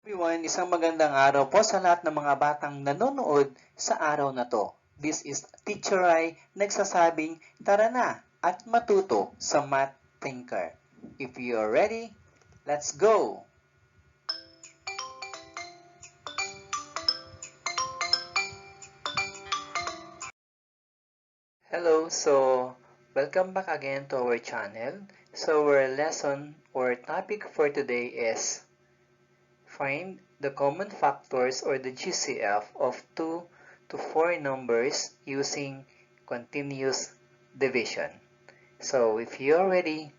Everyone, isang magandang araw po sa lahat ng mga batang nanonood sa araw na to. This is Teacher Rai nagsasabing tara na at matuto sa Math Thinker. If you are ready, let's go! Hello, welcome back again to our channel. So our lesson or topic for today is find the common factors or the GCF of 2 to 4 numbers using continuous division. So if you're ready,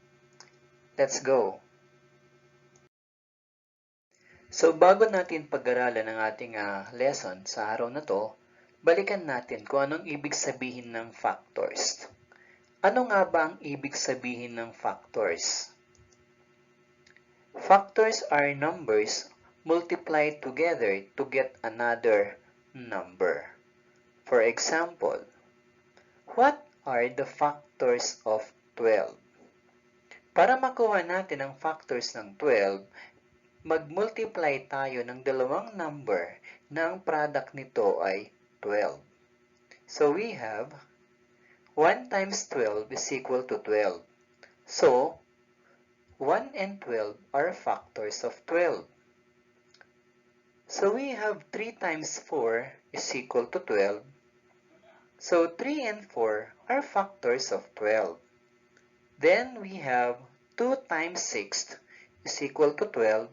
let's go. So bago natin pag-aralan ang ating lesson sa araw na to, balikan natin kung anong ibig sabihin ng factors. Ano nga ba ang ibig sabihin ng factors? Factors are numbers multiplied together to get another number. For example, what are the factors of 12? Para makuha natin ang factors ng 12, mag-multiply tayo ng dalawang number na ang product nito ay 12. So we have 1 times 12 is equal to 12. So, 1 and 12 are factors of 12. So we have 3 times 4 is equal to 12. So 3 and 4 are factors of 12. Then we have 2 times 6 is equal to 12.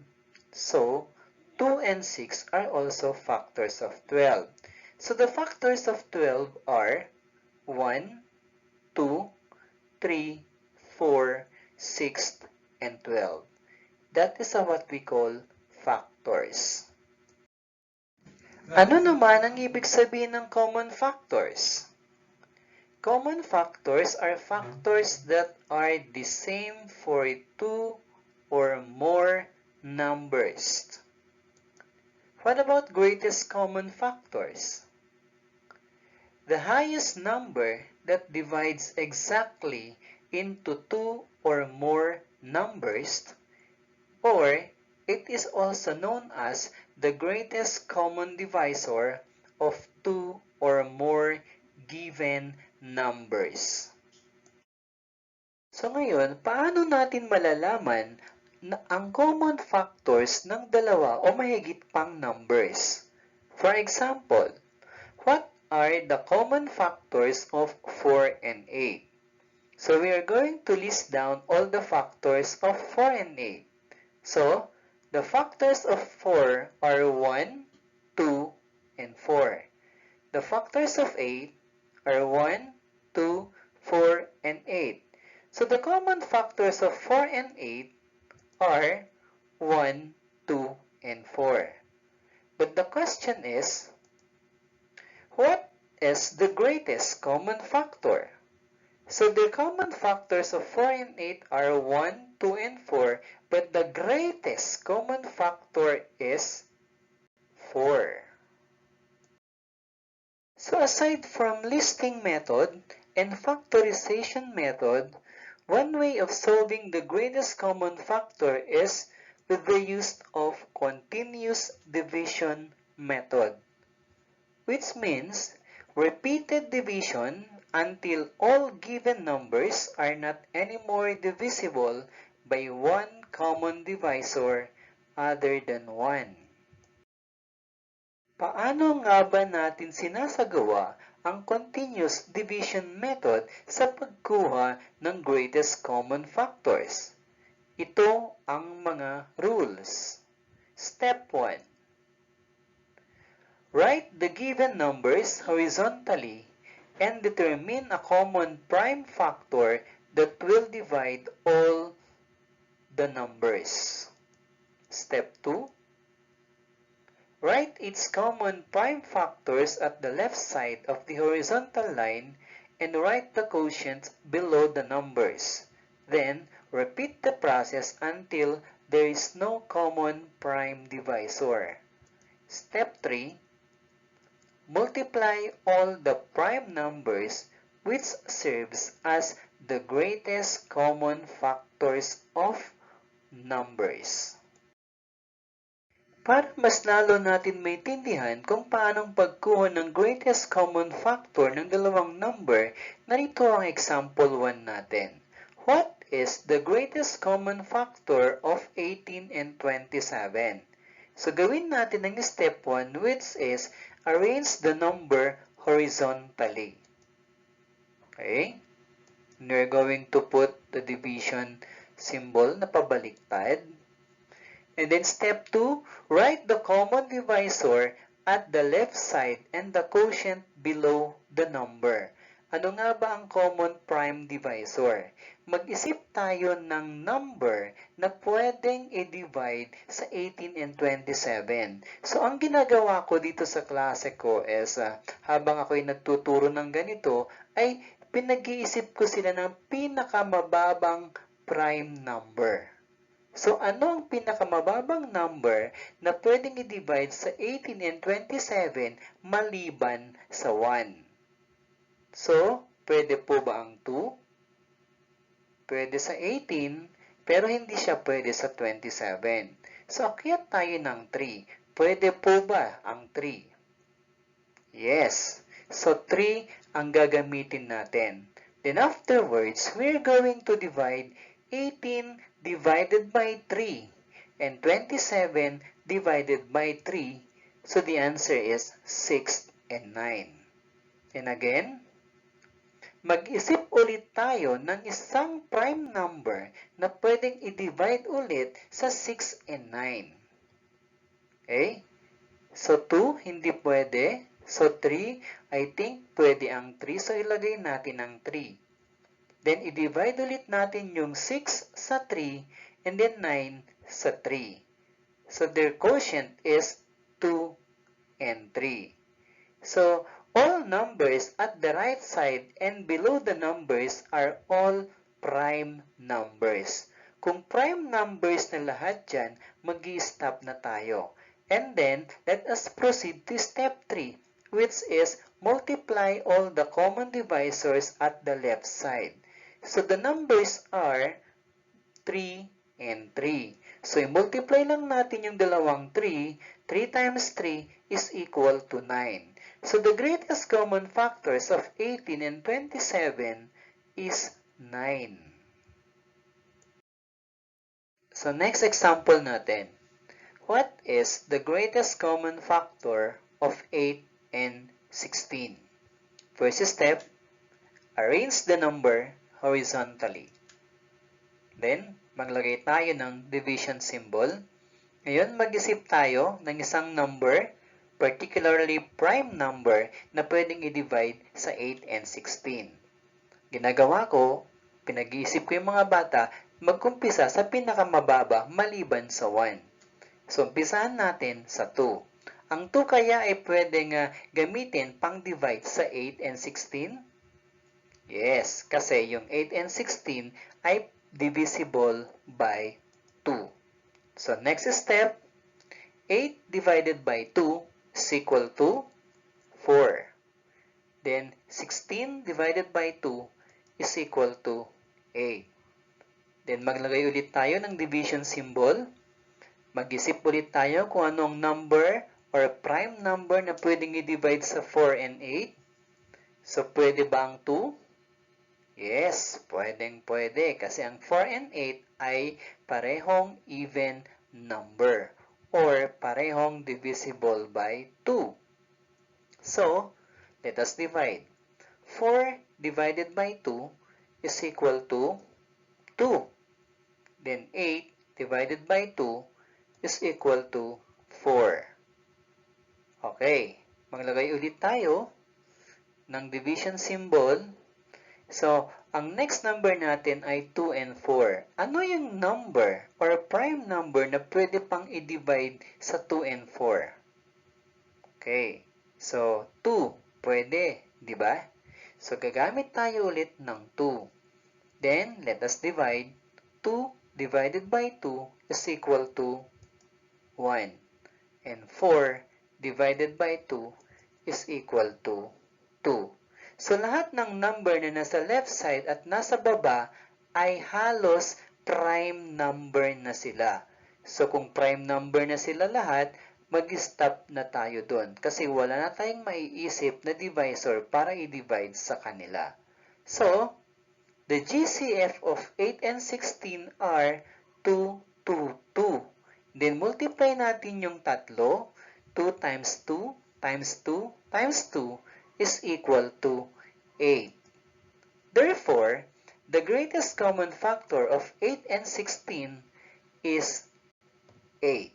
So 2 and 6 are also factors of 12. So the factors of 12 are 1, 2, 3, 4, 6, and 12. That is what we call factors. Ano naman ang ibig sabihin ng common factors? Common factors are factors that are the same for 2 or more numbers. What about greatest common factors? The highest number that divides exactly into 2 or more numbers, or it is also known as the greatest common divisor of 2 or more given numbers. So ngayon, paano natin malalaman na ang common factors ng dalawa o mahigit pang numbers? For example, what are the common factors of 4 and 8? So we are going to list down all the factors of 4 and 8. So, the factors of 4 are 1, 2, and 4. The factors of 8 are 1, 2, 4, and 8. So, the common factors of 4 and 8 are 1, 2, and 4. But the question is, what is the greatest common factor? So the common factors of 4 and 8 are 1, 2, and 4, but the greatest common factor is 4. So aside from listing method and factorization method, one way of solving the greatest common factor is with the use of continuous division method, which means repeated division until all given numbers are not anymore divisible by one common divisor other than 1. Paano nga ba natin sinasagawa ang continuous division method sa pagkuha ng greatest common factors? Ito ang mga rules. Step 1. Write the given numbers horizontally and determine a common prime factor that will divide all the numbers. Step 2. Write its common prime factors at the left side of the horizontal line and write the quotients below the numbers. Then, repeat the process until there is no common prime divisor. Step 3. Multiply all the prime numbers, which serves as the greatest common factors of numbers. Para mas lalo natin maintindihan kung paanong pagkuha ng greatest common factor ng dalawang number, narito ang example 1 natin. What is the greatest common factor of 18 and 27? So gawin natin ang step 1, which is arrange the number horizontally. Okay? And we're going to put the division symbol na pabaliktad. And then step 2, write the common divisor at the left side and the quotient below the number. Ano nga ba ang common prime divisor? Mag-isip tayo ng number na pwedeng i-divide sa 18 and 27. So, ang ginagawa ko dito sa klase ko is, habang ako'y nagtuturo ng ganito, ay pinag-iisip ko sila ng pinakamababang prime number. So, ano ang pinakamababang number na pwedeng i-divide sa 18 and 27 maliban sa 1? So, pwede po ba ang 2? Pwede sa 18, pero hindi siya pwede sa 27. So, akyat tayo ng 3. Pwede po ba ang 3? Yes. So, 3 ang gagamitin natin. Then afterwards, we're going to divide 18 divided by 3 and 27 divided by 3. So the answer is 6 and 9. And again, mag-isip ulit tayo ng isang prime number na pwedeng i-divide ulit sa 6 and 9. Okay? So 2, hindi pwede. So 3, I think pwede ang 3. So ilagay natin ang 3. Then, i-divide ulit natin yung 6 sa 3 and then 9 sa 3. So, their quotient is 2 and 3. So, all numbers at the right side and below the numbers are all prime numbers. Kung prime numbers na lahat dyan, mag-i-stop na tayo. And then, let us proceed to step 3, which is multiply all the common divisors at the left side. So, the numbers are 3 and 3. So, i-multiply lang natin yung dalawang 3. 3 times 3 is equal to 9. So, the greatest common factors of 18 and 27 is 9. So, next example natin. What is the greatest common factor of 8 and 16? First step, arrange the number horizontally. Then, maglagay tayo ng division symbol. Ngayon, mag-isip tayo ng isang number, particularly prime number, na pwedeng i-divide sa 8 and 16. Ginagawa ko, pinag-iisip ko yung mga bata, magkumpisa sa pinakamababa maliban sa 1. So, umpisahan natin sa 2. Ang 2 kaya ay pwedeng gamitin pang-divide sa 8 and 16? Yes, kasi yung 8 and 16 ay divisible by 2. So, next step, 8 divided by 2 is equal to 4. Then, 16 divided by 2 is equal to 8. Then, maglagay ulit tayo ng division symbol. Mag-isip ulit tayo kung anong number or prime number na pwedeng i-divide sa 4 and 8. So, pwede ba ang 2? Yes, pwede kasi ang 4 and 8 ay parehong even number or parehong divisible by 2. So, let us divide. 4 divided by 2 is equal to 2. Then 8 divided by 2 is equal to 4. Okay, maglagay ulit tayo ng division symbol. So, ang next number natin ay 2 and 4. Ano yung number or prime number na pwede pang i-divide sa 2 and 4? Okay. So, 2. Pwede. Di ba? So, gagamit tayo ulit ng 2. Then, let us divide. 2 divided by 2 is equal to 1. And 4 divided by 2 is equal to 2. So, lahat ng number na nasa left side at nasa baba ay halos prime number na sila. So kung prime number na sila lahat, mag-stop na tayo doon kasi wala na tayong maiisip na divisor para i-divide sa kanila. So, the GCF of 8 and 16 are 2, 2, 2. Then multiply natin yung tatlo. 2 times 2 times 2 times 2 is equal to 8. Therefore, the greatest common factor of 8 and 16 is 8.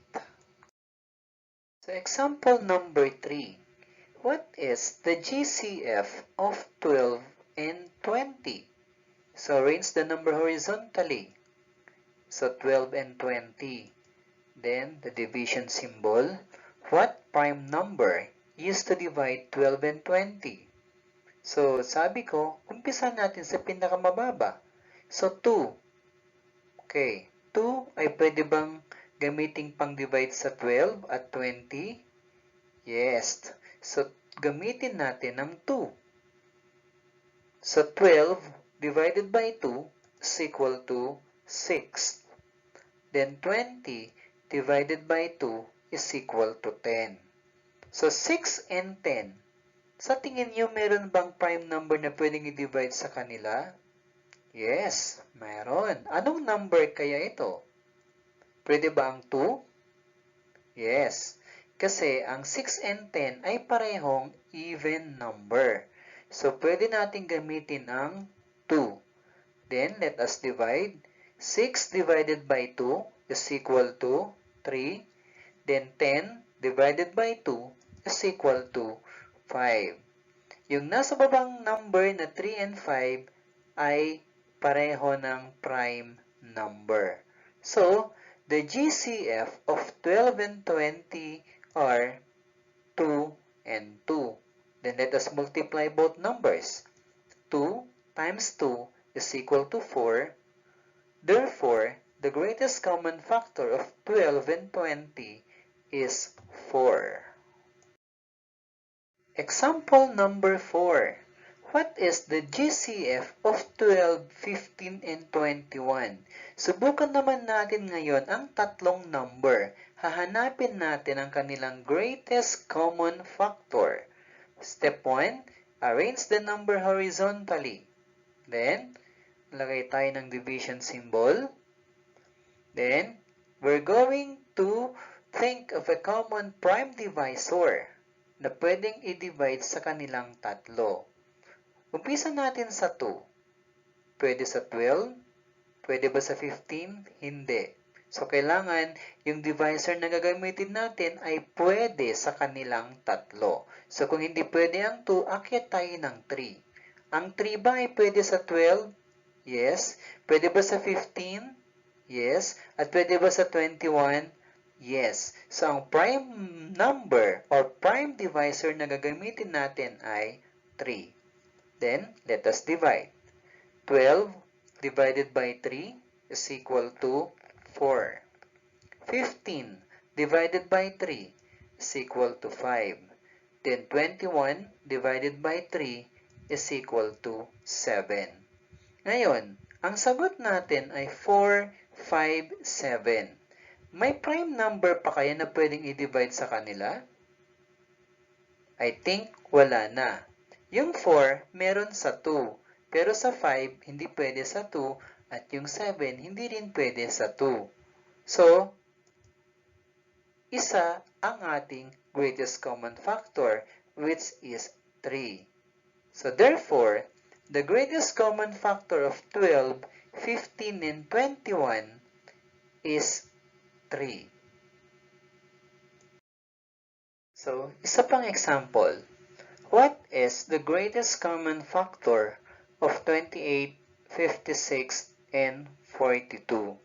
So example number 3. What is the GCF of 12 and 20? So arrange the number horizontally. So 12 and 20. Then the division symbol. What prime number is to divide 12 and 20? So sabi ko, umpisa natin sa pinakamababa. So 2. Okay, 2 ay pwede bang gamiting pang-divide sa 12 at 20? Yes. So, gamitin natin ang 2. So, 12 divided by 2 is equal to 6. Then, 20 divided by 2 is equal to 10. So, 6 and 10. Sa tingin nyo, meron bang prime number na pwedeng i-divide sa kanila? Yes, mayroon. Anong number kaya ito? Pwede ba ang 2? Yes, kasi ang 6 and 10 ay parehong even number. So, pwede natin gamitin ang 2. Then, let us divide. 6 divided by 2 is equal to 3. Then, 10 divided by 2 is equal to 5. Yung nasa babang number na 3 and 5 ay pareho ng prime number. So, the GCF of 12 and 20 are 2 and 2. Then let us multiply both numbers. 2 times 2 is equal to 4. Therefore, the greatest common factor of 12 and 20 is 4. Example number 4. What is the GCF of 12, 15, and 21? Subukan naman natin ngayon ang tatlong number. Hahanapin natin ang kanilang greatest common factor. Step 1, arrange the number horizontally. Then, lagay tayo ng division symbol. Then, we're going to think of a common prime divisor na pwedeng i-divide sa kanilang tatlo. Umpisa natin sa 2. Pwede sa 12? Pwede ba sa 15? Hindi. So, kailangan yung divisor na gagamitin natin ay pwede sa kanilang tatlo. So, kung hindi pwede ang 2, akyat tayo ng 3. Ang 3 ba ay pwede sa 12? Yes. Pwede ba sa 15? Yes. At pwede ba sa 21? Yes. So, ang prime number or prime divisor na gagamitin natin ay 3. Then, let us divide. 12 divided by 3 is equal to 4. 15 divided by 3 is equal to 5. Then, 21 divided by 3 is equal to 7. Ngayon, ang sagot natin ay 4, 5, 7. May prime number pa kaya na pwedeng i-divide sa kanila? I think wala na. Yung 4, meron sa 2. Pero sa 5, hindi pwede sa 2. At yung 7, hindi rin pwede sa 2. So, isa ang ating greatest common factor, which is 3. So, therefore, the greatest common factor of 12, 15, and 21 is 3. So, isa pang example. What is the greatest common factor of 28, 56, and 42?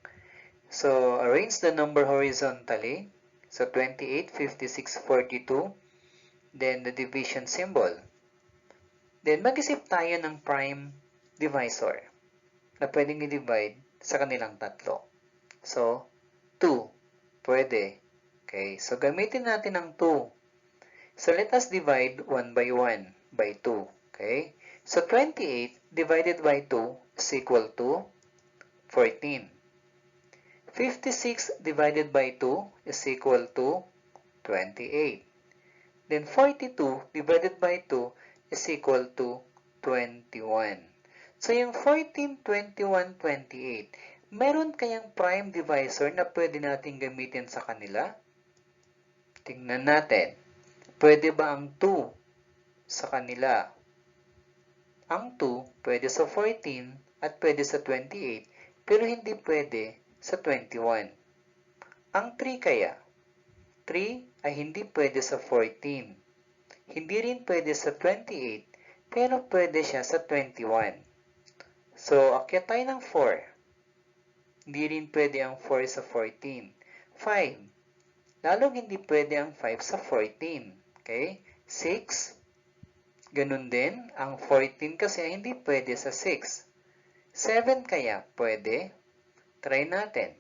So, arrange the number horizontally. So, 28, 56, 42. Then, the division symbol. Then, mag-isip tayo ng prime divisor na pwedeng i-divide sa kanilang tatlo. So, 2. Pwede. Okay. So, gamitin natin ang 2. So, let us divide 1 by 1 by 2. Okay? So, 28 divided by 2 is equal to 14. 56 divided by 2 is equal to 28. Then 42 divided by 2 is equal to 21. So yung 14, 21, 28, meron kayang prime divisor na pwede natin gamitin sa kanila? Tingnan natin. Pwede ba ang 2 sa kanila? Ang 2 pwede sa 14 at pwede sa 28, pero hindi pwede sa 21. Ang 3 kaya? 3 ay hindi pwede sa 14. Hindi rin pwede sa 28, pero pwede siya sa 21. So, akyat tayo ng 4. Hindi rin pwede ang 4 sa 14. 5. Lalong hindi pwede ang 5 sa 14. Okay? 6. Ganun din, ang 14 kasi hindi pwede sa 6. 7 kaya pwede? Try natin.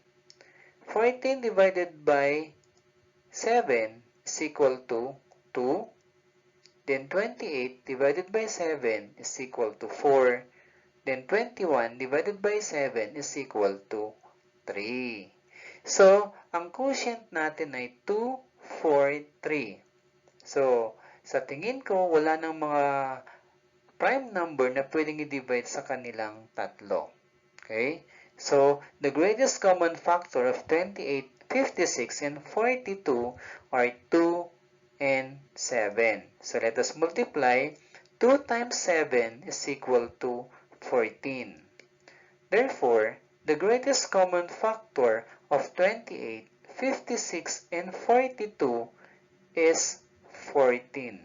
14 divided by 7 is equal to 2. Then 28 divided by 7 is equal to 4. Then 21 divided by 7 is equal to 3. So, ang quotient natin ay 2, 4, 3. So, sa tingin ko, wala nang mga prime number na pwedeng i-divide sa kanilang tatlo. Okay? So, the greatest common factor of 28, 56, and 42 are 2 and 7. So, let us multiply. 2 times 7 is equal to 14. Therefore, the greatest common factor of 28, 56, and 42 is 14.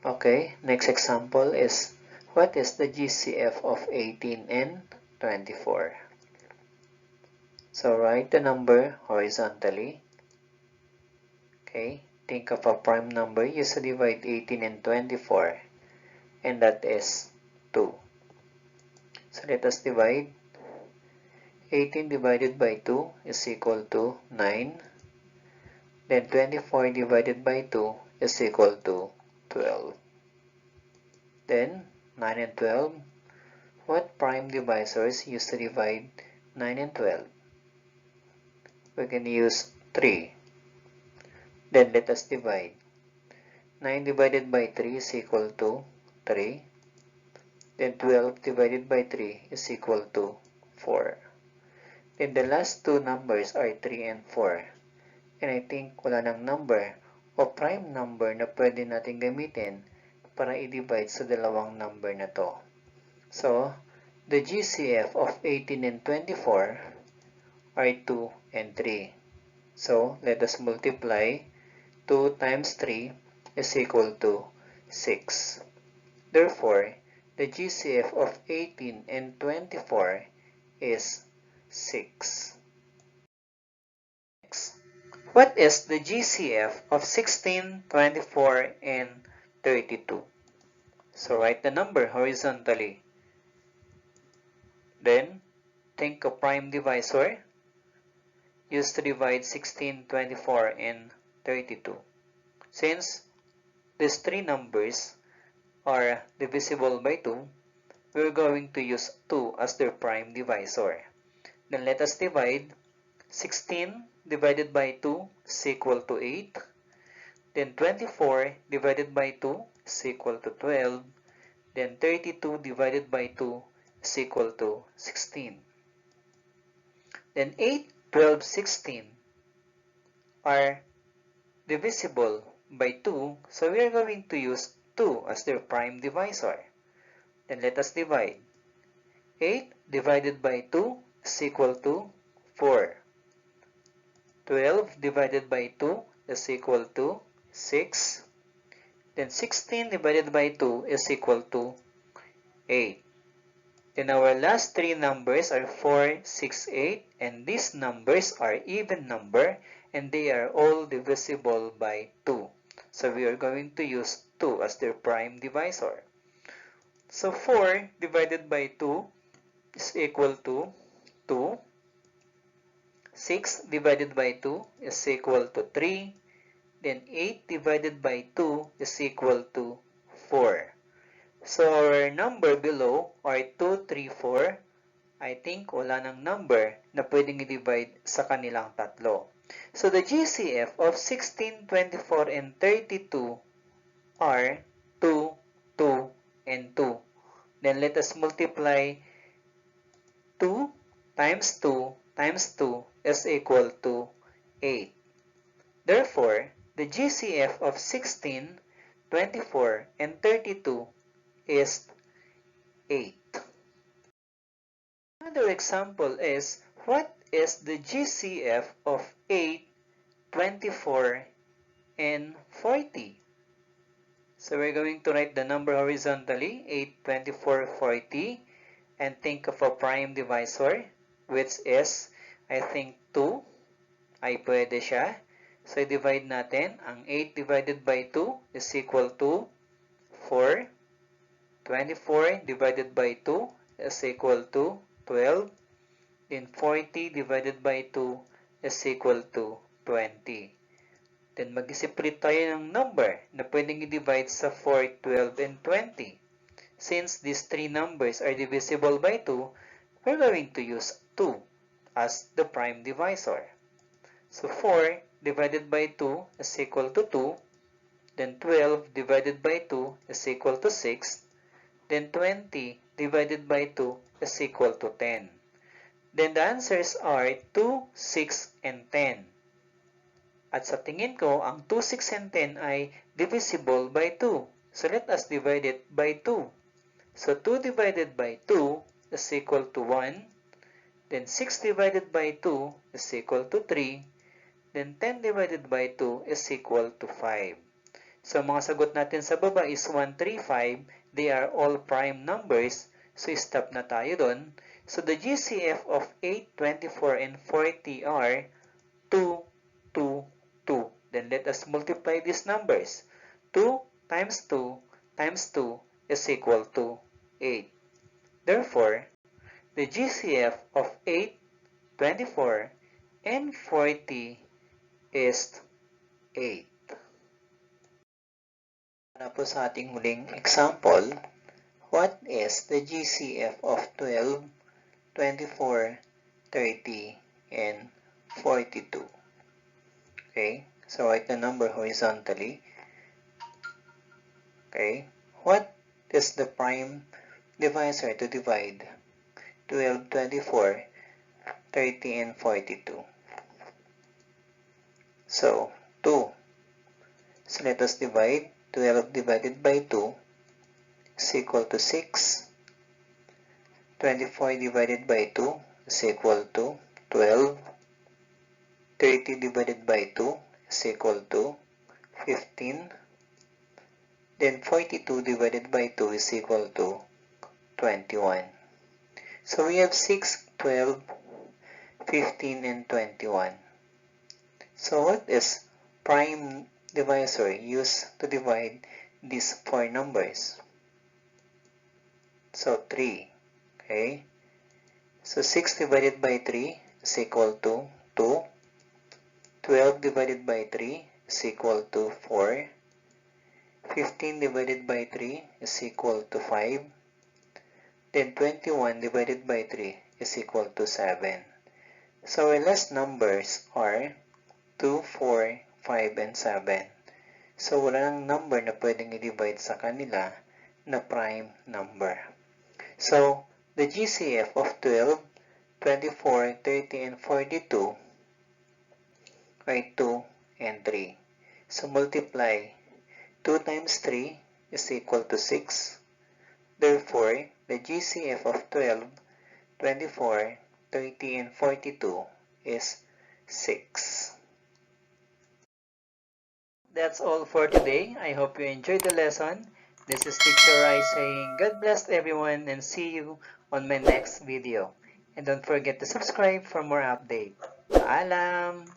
Okay, next example is, what is the GCF of 18 and 24? So write the number horizontally. Okay, think of a prime number used to divide 18 and 24, and that is 2. So let us divide. 18 divided by 2 is equal to 9. Then 24 divided by 2 is equal to 12. Then 9 and 12. What prime divisors used to divide 9 and 12? We can use 3. Then let us divide. 9 divided by 3 is equal to 3. Then 12 divided by 3 is equal to 4. Then the last two numbers are 3 and 4. And I think wala nang number o prime number na pwede natin gamitin para i-divide sa dalawang number na to. So, the GCF of 18 and 24 are 2 and 3. So, let us multiply. 2 times 3 is equal to 6. Therefore, the GCF of 18 and 24 is 6. Next, what is the GCF of 16, 24, and 32? So write the number horizontally. Then, think of prime divisor used to divide 16, 24, and 32. Since these three numbers are divisible by 2, we're going to use 2 as their prime divisor. Then let us divide. 16 divided by 2 is equal to 8. Then 24 divided by 2 is equal to 12. Then 32 divided by 2 is equal to 16. Then 8, 12, 16 are divisible by 2, so we are going to use 2 as their prime divisor. Then let us divide. 8 divided by 2 is equal to 4. 12 divided by 2 is equal to 6. Then 16 divided by 2 is equal to 8. Then our last three numbers are 4, 6, 8, and these numbers are even number and they are all divisible by 2. So we are going to use 2 as their prime divisor. So 4 divided by 2 is equal to 2. 6 divided by 2 is equal to 3. Then 8 divided by 2 is equal to 4. So our number below are 2, 3, 4. I think wala nang number na pwedeng i-divide sa kanilang tatlo. So the GCF of 16, 24, and 32 are 2, 2, and 2. Then let us multiply 2 times 2 times 2 is equal to 8. Therefore, the GCF of 16, 24, and 32 is 8. Another example is, what is the GCF of 8, 24, and 40? So we're going to write the number horizontally, 8, 24, 40, and think of a prime divisor, which is, I think, 2. Ay pwede siya. So divide natin. Ang 8 divided by 2 is equal to 4. 24 divided by 2 is equal to 12. Then 40 divided by 2 is equal to 20. Then mag-isip ulit tayo ng number na pwedeng i-divide sa 4, 12, and 20. Since these three numbers are divisible by 2, we're going to use 2 as the prime divisor. So 4 divided by 2 is equal to 2. Then 12 divided by 2 is equal to 6. Then 20 divided by 2 is equal to 10. Then the answers are 2, 6, and 10. At sa tingin ko, ang 2, 6, and 10 ay divisible by 2. So let us divide it by 2. So 2 divided by 2 is equal to 1. Then 6 divided by 2 is equal to 3. Then 10 divided by 2 is equal to 5. So mga sagot natin sa baba is 1, 3, 5. They are all prime numbers. So stop na tayo dun. So the GCF of 8, 24, and 40 are 2, 2, 2. Then let us multiply these numbers. 2 times 2 times 2 is equal to 8. Therefore, the GCF of 8, 24, and 40 is 8. Para po sa ating huling example, what is the GCF of 12, 24, 30, and 42? Okay, so write the number horizontally. Okay, what is the prime divisor to divide 12, 24, 30, and 42? So, 2. So let us divide. 12 divided by 2 is equal to 6. 24 divided by 2 is equal to 12. 30 divided by 2 is equal to 15. Then 42 divided by 2 is equal to 21. So we have 6, 12, 15, and 21. So what is prime divisor used to divide these four numbers? So 3. Okay. So 6 divided by 3 is equal to 2. 12 divided by 3 is equal to 4. 15 divided by 3 is equal to 5. Then 21 divided by 3 is equal to 7. So our last numbers are 2, 4, 5, and 7. So wala nang number na pwedeng i-divide sa kanila na prime number. So the GCF of 12, 24, 30, and 42 are 2 and 3. So multiply 2 times 3 is equal to 6. Therefore, the GCF of 12, 24, 30, and 42 is 6. That's all for today. I hope you enjoyed the lesson. This is Teacher Rai saying God bless everyone and see you on my next video. And don't forget to subscribe for more updates. Paalam!